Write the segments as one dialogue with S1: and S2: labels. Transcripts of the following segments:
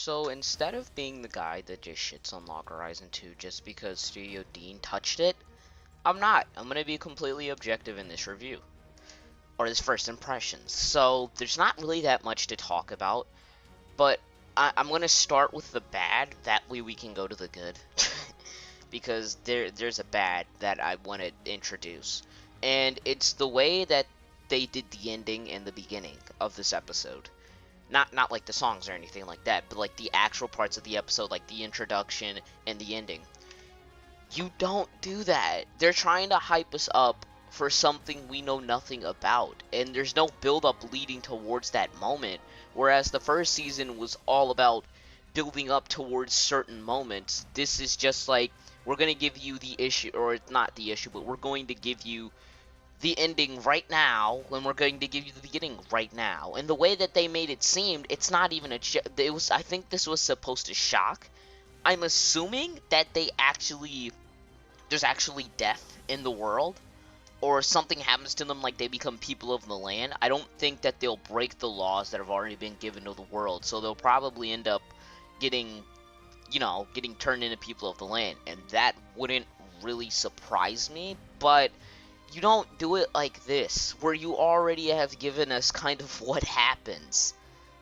S1: So instead of being the guy that just shits on Log Horizon 2 just because Studio DEEN touched it, I'm not. I'm gonna be completely objective in this review. Or this first impressions. So there's not really that much to talk about, but I'm gonna start with the bad, that way we can go to the good. Because there's a bad that I want to introduce. And it's the way that they did the ending and the beginning of this episode. Not like the songs or anything like that, but like the actual parts of the episode, like the introduction and the ending. You don't do that. They're trying to hype us up for something we know nothing about, and there's no build up leading towards that moment, whereas the first season was all about building up towards certain moments. This is just like, we're going to give you the issue, or not the issue, but we're going to give you the ending right now, when we're going to give you the beginning right now. And the way that they made it seem, it's not even a it was, I think this was supposed to shock. I'm assuming that there's actually death in the world, or something happens to them, like they become people of the land. I don't think that they'll break the laws that have already been given to the world, so they'll probably end up getting turned into people of the land, and that wouldn't really surprise me. But you don't do it like this, where you already have given us kind of what happens.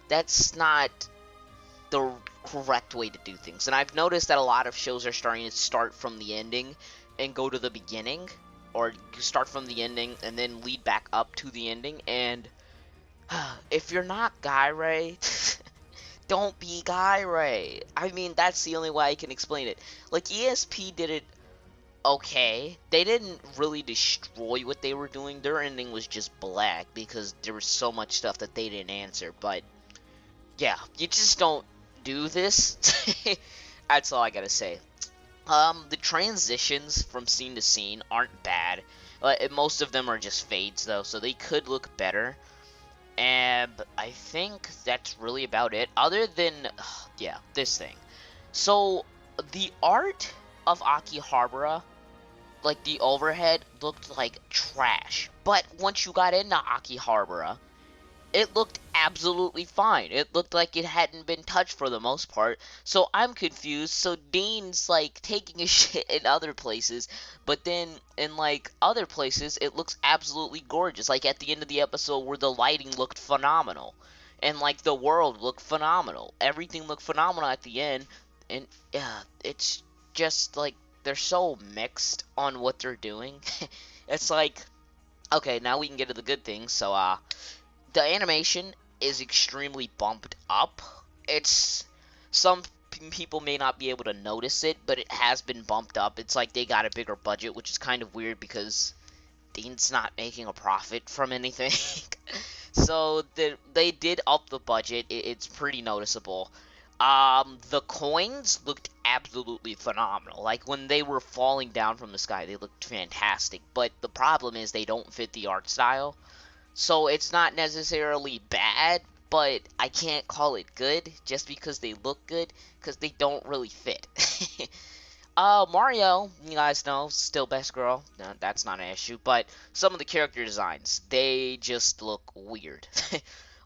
S1: That's not the correct way to do things. And I've noticed that a lot of shows are starting to start from the ending and go to the beginning, or start from the ending and then lead back up to the ending. And if you're not Guy Ray, don't be Guy Ray. I mean, that's the only way I can explain it. Like, ESP did it okay. They didn't really destroy what they were doing. Their ending was just black because there was so much stuff that they didn't answer. But yeah, you just don't do this. That's all I gotta say. The transitions from scene to scene aren't bad. Most of them are just fades though, so they could look better. And I think that's really about it. Other than, yeah, this thing. So the art of Akihabara, like the overhead, looked like trash. But once you got into Akihabara, it looked absolutely fine. It looked like it hadn't been touched for the most part. So I'm confused. So DEEN's like taking a shit in other places, but then in like other places it looks absolutely gorgeous. Like at the end of the episode where the lighting looked phenomenal, and like the world looked phenomenal. Everything looked phenomenal at the end, and it's just like they're so mixed on what they're doing. It's like, okay, now we can get to the good things. So the animation is extremely bumped up. It's, some people may not be able to notice it, but it has been bumped up. It's like they got a bigger budget, which is kind of weird because DEEN's not making a profit from anything. So they did up the budget. It's pretty noticeable. The coins looked absolutely phenomenal. Like when they were falling down from the sky, they looked fantastic. But the problem is they don't fit the art style. So it's not necessarily bad, but I can't call it good just because they look good, because they don't really fit. Mario, you guys know, still best girl. No, that's not an issue. But some of the character designs, they just look weird.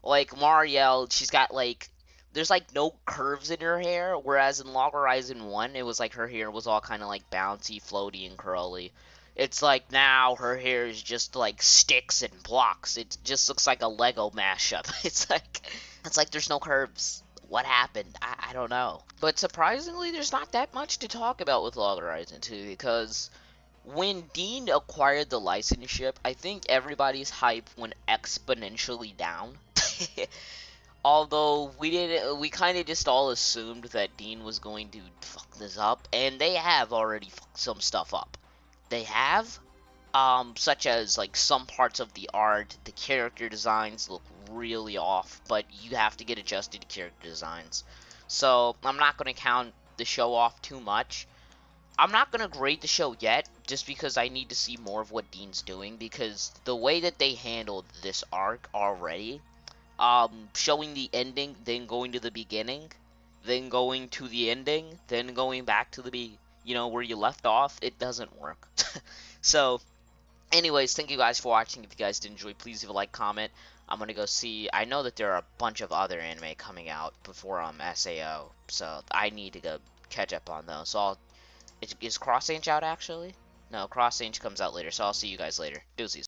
S1: Like Mario, she's got like, there's like no curves in her hair, whereas in Log Horizon 1, it was like her hair was all kind of like bouncy, floaty, and curly. It's like now her hair is just like sticks and blocks. It just looks like a Lego mashup. It's like there's no curves. What happened? I don't know. But surprisingly, there's not that much to talk about with Log Horizon 2, because when DEEN acquired the licenseship, I think everybody's hype went exponentially down. Although we kind of just all assumed that DEEN was going to fuck this up, and they have already fucked some stuff up. They have, such as like some parts of the art, the character designs look really off, but you have to get adjusted to character designs. So I'm not going to count the show off too much. I'm not going to grade the show yet, just because I need to see more of what DEEN's doing, because the way that they handled this arc already, showing the ending, then going to the beginning, then going to the ending, then going back to the where you left off, it doesn't work. So Anyways, thank you guys for watching. If you guys did enjoy, please leave a like, comment. I'm gonna go see. I know that there are a bunch of other anime coming out before SAO, so I need to go catch up on those. So is Cross Ange out actually? No, Cross Ange comes out later. So I'll see you guys later. Deuces.